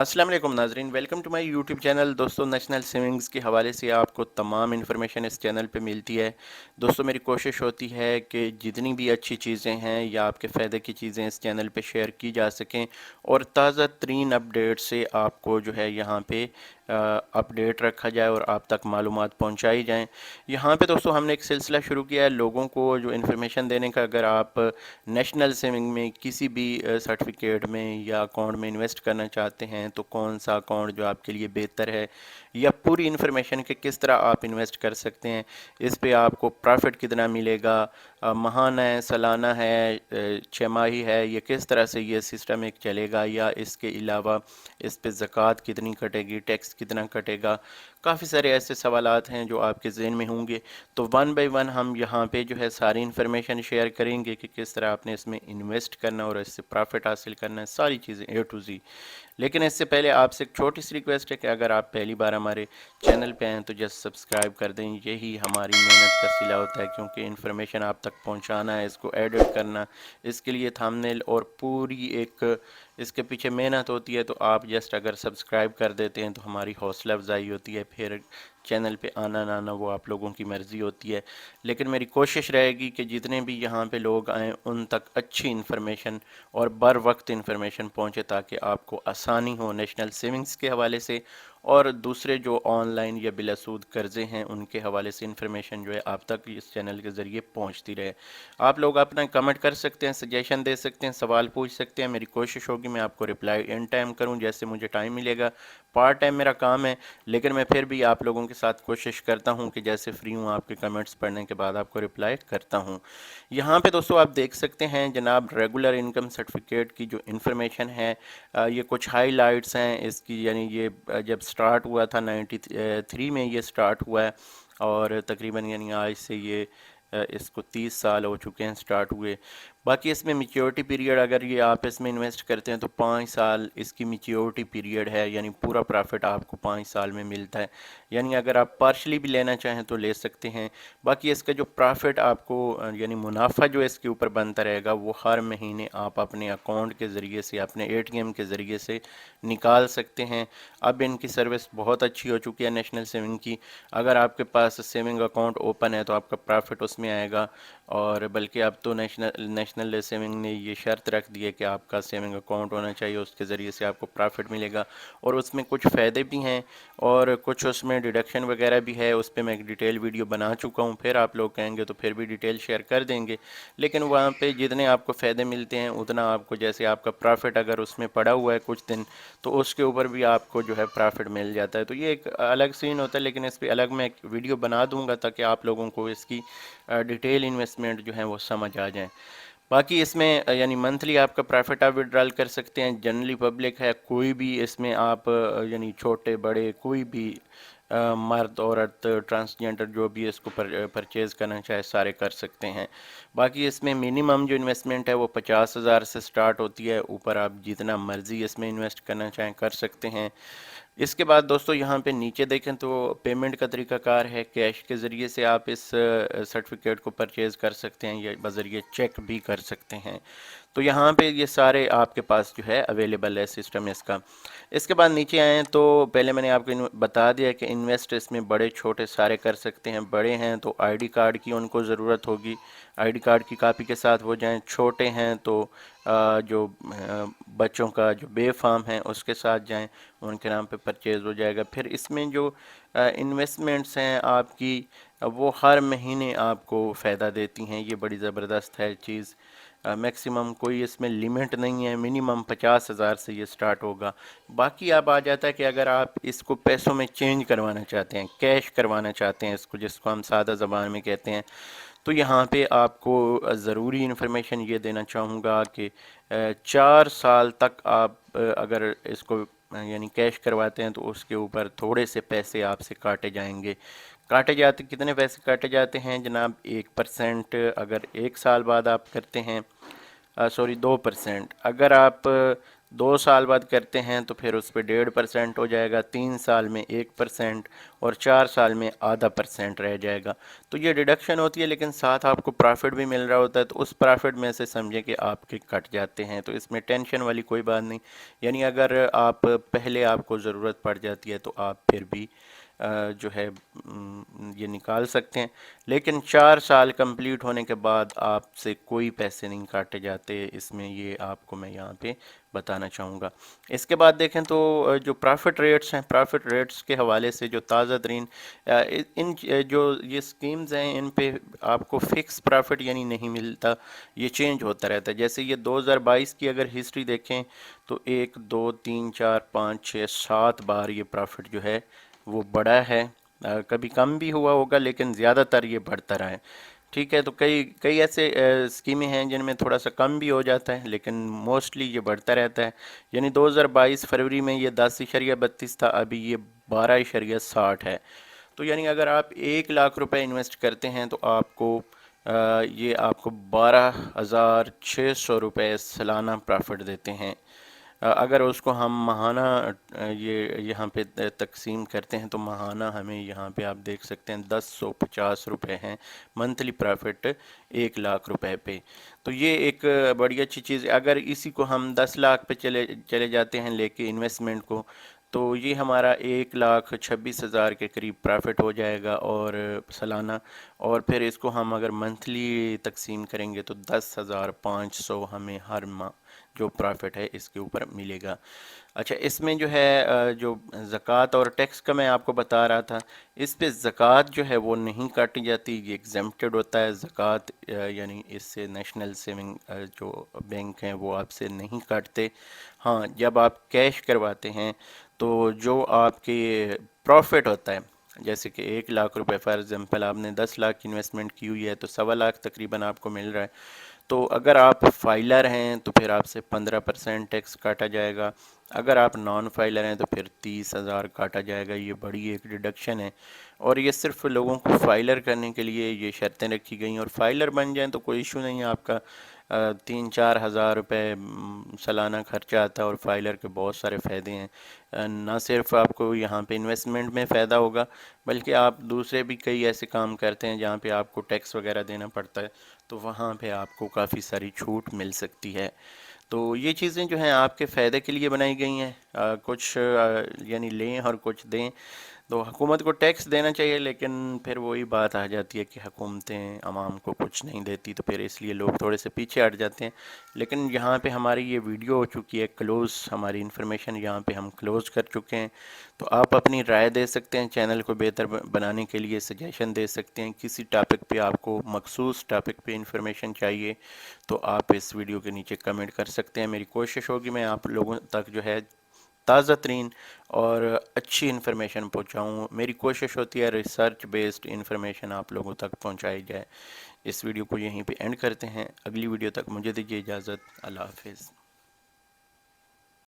अस्सलाम वालेकुम नाजरीन, welcome to my YouTube channel. दोस्तों, नेशनल सेविंग्स के हवाले से आपको तमाम इन्फॉर्मेशन इस चैनल पे मिलती है। दोस्तों, मेरी कोशिश होती है कि जितनी भी अच्छी चीज़ें हैं या आपके फ़ायदे की चीज़ें इस चैनल पे शेयर की जा सकें और ताज़ा तरीन अपडेट से आपको जो है यहाँ पे अपडेट रखा जाए और आप तक मालूमात पहुँचाई जाएँ। यहाँ पे दोस्तों हमने एक सिलसिला शुरू किया है लोगों को जो इन्फॉर्मेशन देने का। अगर आप नेशनल सेविंग में किसी भी सर्टिफिकेट में या अकाउंट में इन्वेस्ट करना चाहते हैं तो कौन सा अकाउंट जो आपके लिए बेहतर है, या पूरी इन्फॉर्मेशन के किस तरह आप इन्वेस्ट कर सकते हैं, इस पे आपको प्रॉफिट कितना मिलेगा, माहाना है, सालाना है, छमाही है, ये किस तरह से ये सिस्टम एक चलेगा, या इसके अलावा इस पे ज़कात कितनी कटेगी, टैक्स कितना कटेगा। काफ़ी सारे ऐसे सवालात हैं जो आपके ज़हन में होंगे। तो वन बाय वन हम यहाँ पे जो है सारी इन्फॉर्मेशन शेयर करेंगे कि किस तरह आपने इसमें इन्वेस्ट करना और इससे प्रॉफिट हासिल करना है, सारी चीज़ें ए टू जी। लेकिन इससे पहले आपसे एक छोटी सी रिक्वेस्ट है कि अगर आप पहली बार हमारे चैनल पे हैं तो जस्ट सब्सक्राइब कर दें। यही हमारी मेहनत का सिला होता है, क्योंकि इन्फॉर्मेशन आप तक पहुंचाना है, इसको एडिट करना, इसके लिए थंबनेल और पूरी एक इसके पीछे मेहनत होती है। तो आप जस्ट अगर सब्सक्राइब कर देते हैं तो हमारी हौसला अफजाई होती है। फिर चैनल पे आना ना आना वो आप लोगों की मर्ज़ी होती है, लेकिन मेरी कोशिश रहेगी कि जितने भी यहाँ पे लोग आएँ उन तक अच्छी इन्फॉर्मेशन और बर वक्त इन्फॉर्मेशन पहुँचे, ताकि आपको आसानी हो नेशनल सेविंग्स के हवाले से और दूसरे जो ऑनलाइन या बिलासूद कर्ज़े हैं उनके हवाले से इन्फॉर्मेशन जो है आप तक इस चैनल के ज़रिए पहुँचती रहे। आप लोग अपना कमेंट कर सकते हैं, सजेशन दे सकते हैं, सवाल पूछ सकते हैं। मेरी कोशिश होगी मैं आपको रिप्लाई इन टाइम करूं, जैसे मुझे टाइम मिलेगा। पार्ट टाइम मेरा काम है, लेकिन मैं फिर भी आप लोगों के साथ कोशिश करता हूं कि जैसे फ्री हूं आपके कमेंट्स पढ़ने के बाद आपको रिप्लाई करता हूं। यहाँ पे दोस्तों आप देख सकते हैं जनाब, रेगुलर इनकम सर्टिफिकेट की जो इन्फॉर्मेशन है, ये कुछ हाईलाइट्स हैं इसकी। यानी ये जब स्टार्ट हुआ था 93 में ये स्टार्ट हुआ है, और तकरीबन यानी आज से ये इसको 30 साल हो चुके हैं स्टार्ट हुए। बाकी इसमें मैच्योरिटी पीरियड, अगर ये आप इसमें इन्वेस्ट करते हैं तो 5 साल इसकी मैच्योरिटी पीरियड है, यानी पूरा प्रॉफिट आपको 5 साल में मिलता है। यानी अगर आप पार्शली भी लेना चाहें तो ले सकते हैं। बाकी इसका जो प्रॉफिट आपको यानी मुनाफा जो इसके ऊपर बनता रहेगा वो हर महीने आप अपने अकाउंट के ज़रिए से, अपने एटीएम के ज़रिए से निकाल सकते हैं। अब इनकी सर्विस बहुत अच्छी हो चुकी है नेशनल सेविंग की। अगर आपके पास सेविंग अकाउंट ओपन है तो आपका प्रॉफिट उसमें आएगा, और बल्कि अब तो नेशनल सेविंग ने ये शर्त रख दी है कि आपका सेविंग अकाउंट होना चाहिए, उसके ज़रिए से आपको प्रॉफिट मिलेगा। और उसमें कुछ फ़ायदे भी हैं और कुछ उसमें डिडक्शन वगैरह भी है। उस पर मैं एक डिटेल वीडियो बना चुका हूँ, फिर आप लोग कहेंगे तो फिर भी डिटेल शेयर कर देंगे। लेकिन वहाँ पे जितने आपको फ़ायदे मिलते हैं उतना आपको, जैसे आपका प्रॉफिट अगर उसमें पड़ा हुआ है कुछ दिन, तो उसके ऊपर भी आपको जो है प्रॉफिट मिल जाता है। तो ये एक अलग सीन होता है, लेकिन इस पर अलग मैं एक वीडियो बना दूंगा ताकि आप लोगों को इसकी डिटेल इन्वेस्टमेंट जो है वो समझ आ जाए। बाकी इसमें यानी मंथली आपका प्रॉफिट आप विड्रॉल कर सकते हैं। जनरली पब्लिक है, कोई भी इसमें आप यानी छोटे बड़े कोई भी मर्द औरत ट्रांसजेंडर जो भी इसको परचेज़ करना चाहे सारे कर सकते हैं। बाकी इसमें मिनिमम जो इन्वेस्टमेंट है वो 50,000 से स्टार्ट होती है, ऊपर आप जितना मर्ज़ी इसमें इन्वेस्ट करना चाहें कर सकते हैं। इसके बाद दोस्तों यहाँ पे नीचे देखें तो पेमेंट का तरीकाकार है, कैश के ज़रिए से आप इस सर्टिफिकेट को परचेज़ कर सकते हैं या बज़रिए चेक भी कर सकते हैं। तो यहाँ पे ये सारे आपके पास जो है अवेलेबल है सिस्टम इसका। इसके बाद नीचे आएँ तो पहले मैंने आपको बता दिया कि इन्वेस्ट इसमें बड़े छोटे सारे कर सकते हैं। बड़े हैं तो आईडी कार्ड की उनको ज़रूरत होगी, आईडी कार्ड की कापी के साथ हो जाएं। छोटे हैं तो जो बच्चों का जो बे फार्म है उसके साथ जाएं, उनके नाम पे परचेज़ हो जाएगा। फिर इसमें जो इन्वेस्टमेंट्स हैं आपकी, वो हर महीने आपको फ़ायदा देती हैं। ये बड़ी ज़बरदस्त है चीज़। मैक्सिमम कोई इसमें लिमिट नहीं है, मिनिमम 50,000 से ये स्टार्ट होगा। बाकी अब आ जाता है कि अगर आप इसको पैसों में चेंज करवाना चाहते हैं, कैश करवाना चाहते हैं इसको, जिसको हम सादा ज़बान में कहते हैं, तो यहाँ पे आपको ज़रूरी इन्फॉर्मेशन ये देना चाहूँगा कि 4 साल तक आप अगर इसको यानी कैश करवाते हैं तो उसके ऊपर थोड़े से पैसे आपसे काटे जाएंगे। काटे जाते, कितने पैसे काटे जाते हैं जनाब? 1% अगर 1 साल बाद आप करते हैं, सॉरी 2%। अगर आप 2 سال بعد کرتے ہیں تو پھر اس پہ 1.5% ہو جائے گا، 3 سال میں 1% اور 4 سال میں ½ % رہ جائے گا۔ تو یہ ڈیڈکشن ہوتی ہے، لیکن ساتھ آپ کو پرافٹ بھی مل رہا ہوتا ہے، تو اس پرافٹ میں سے سمجھیں کہ آپ کے کٹ جاتے ہیں، تو اس میں ٹینشن والی کوئی بات نہیں۔ یعنی اگر آپ پہلے آپ کو ضرورت پڑ جاتی ہے تو آپ پھر بھی جو ہے یہ نکال سکتے ہیں، لیکن 4 سال کمپلیٹ ہونے کے بعد آپ سے کوئی پیسے نہیں کاٹے جاتے اس میں، یہ آپ کو میں یہاں پہ بتانا چاہوں گا۔ اس کے بعد دیکھیں تو جو پرافٹ ریٹس ہیں، پرافٹ ریٹس کے حوالے سے جو تازہ ترین ان جو یہ سکیمز ہیں، ان پہ آپ کو فکس پرافٹ یعنی نہیں ملتا، یہ چینج ہوتا رہتا ہے۔ جیسے یہ 2022 کی اگر ہسٹری دیکھیں تو 1 2 3 4 5 6 7 بار یہ پرافٹ جو ہے وہ بڑا ہے، کبھی کم بھی ہوا ہوگا لیکن زیادہ تر یہ بڑھتا رہا ہے، ٹھیک ہے۔ تو کئی ایسے اسکیمیں ہیں جن میں تھوڑا سا کم بھی ہو جاتا ہے، لیکن موسٹلی یہ بڑھتا رہتا ہے۔ یعنی 2022 فروری میں یہ 10.32 تھا، ابھی یہ 12.60 ہے۔ تو یعنی اگر آپ 1 لاکھ روپے انویسٹ کرتے ہیں تو آپ کو یہ آپ کو 12,600 روپے سالانہ پرافٹ دیتے ہیں۔ اگر اس کو ہم ماہانہ یہ یہاں پہ تقسیم کرتے ہیں تو ماہانہ ہمیں یہاں پہ آپ دیکھ سکتے ہیں 1050 روپے ہیں منتھلی پرافٹ 1 لاکھ روپے پہ۔ تو یہ ایک بڑی اچھی چیز ہے۔ اگر اسی کو ہم 10 لاکھ پہ چلے جاتے ہیں لے کے انویسٹمنٹ کو، تو یہ ہمارا 1,26,000 کے قریب پرافٹ ہو جائے گا اور سالانہ، اور پھر اس کو ہم اگر منتھلی تقسیم کریں گے تو 10,500 ہمیں ہر ماہ جو پرافٹ ہے اس کے اوپر ملے گا۔ اچھا، اس میں جو ہے جو زکوٰۃ اور ٹیکس کا میں آپ کو بتا رہا تھا، اس پہ زکوٰۃ جو ہے وہ نہیں کاٹی جاتی، یہ ایگزمپٹڈ ہوتا ہے زکوٰۃ، یعنی اس سے نیشنل سیونگ جو بینک ہیں وہ آپ سے نہیں کاٹتے۔ ہاں، جب آپ کیش کرواتے ہیں تو جو آپ کے پروفٹ ہوتا ہے، جیسے کہ 1 لاکھ روپے فار ایگزامپل آپ نے 10 لاکھ انویسٹمنٹ کی ہوئی ہے تو 1.25 لاکھ تقریباً آپ کو مل رہا ہے۔ تو اگر آپ فائلر ہیں تو پھر آپ سے 15% ٹیکس کاٹا جائے گا، اگر آپ نان فائلر ہیں تو پھر 30,000 کاٹا جائے گا۔ یہ بڑی ایک ڈیڈکشن ہے، اور یہ صرف لوگوں کو فائلر کرنے کے لیے یہ شرطیں رکھی گئی ہیں، اور فائلر بن جائیں تو کوئی ایشو نہیں ہے، آپ کا 3-4 ہزار روپے سالانہ خرچہ آتا ہے، اور فائلر کے بہت سارے فائدے ہیں۔ نہ صرف آپ کو یہاں پہ انویسٹمنٹ میں فائدہ ہوگا، بلکہ آپ دوسرے بھی کئی ایسے کام کرتے ہیں جہاں پہ آپ کو ٹیکس وغیرہ دینا پڑتا ہے، تو وہاں پہ آپ کو کافی ساری چھوٹ مل سکتی ہے۔ تو یہ چیزیں جو ہیں آپ کے فائدے کے لیے بنائی گئی ہیں، کچھ یعنی لیں اور کچھ دیں۔ تو حکومت کو ٹیکس دینا چاہیے، لیکن پھر وہی بات آ جاتی ہے کہ حکومتیں عوام کو کچھ نہیں دیتی، تو پھر اس لیے لوگ تھوڑے سے پیچھے ہٹ جاتے ہیں۔ لیکن یہاں پہ ہماری یہ ویڈیو ہو چکی ہے کلوز، ہماری انفارمیشن یہاں پہ ہم کلوز کر چکے ہیں۔ تو آپ اپنی رائے دے سکتے ہیں، چینل کو بہتر بنانے کے لیے سجیشن دے سکتے ہیں، کسی ٹاپک پہ آپ کو مخصوص ٹاپک پہ انفارمیشن چاہیے تو آپ اس ویڈیو کے نیچے کمنٹ کر سکتے ہیں۔ میری کوشش ہوگی میں آپ لوگوں تک جو ہے تازہ ترین اور اچھی انفارمیشن پہنچاؤں۔ میری کوشش ہوتی ہے ریسرچ بیسڈ انفارمیشن آپ لوگوں تک پہنچائی جائے۔ اس ویڈیو کو یہیں پہ اینڈ کرتے ہیں، اگلی ویڈیو تک مجھے دیجیے اجازت، اللہ حافظ۔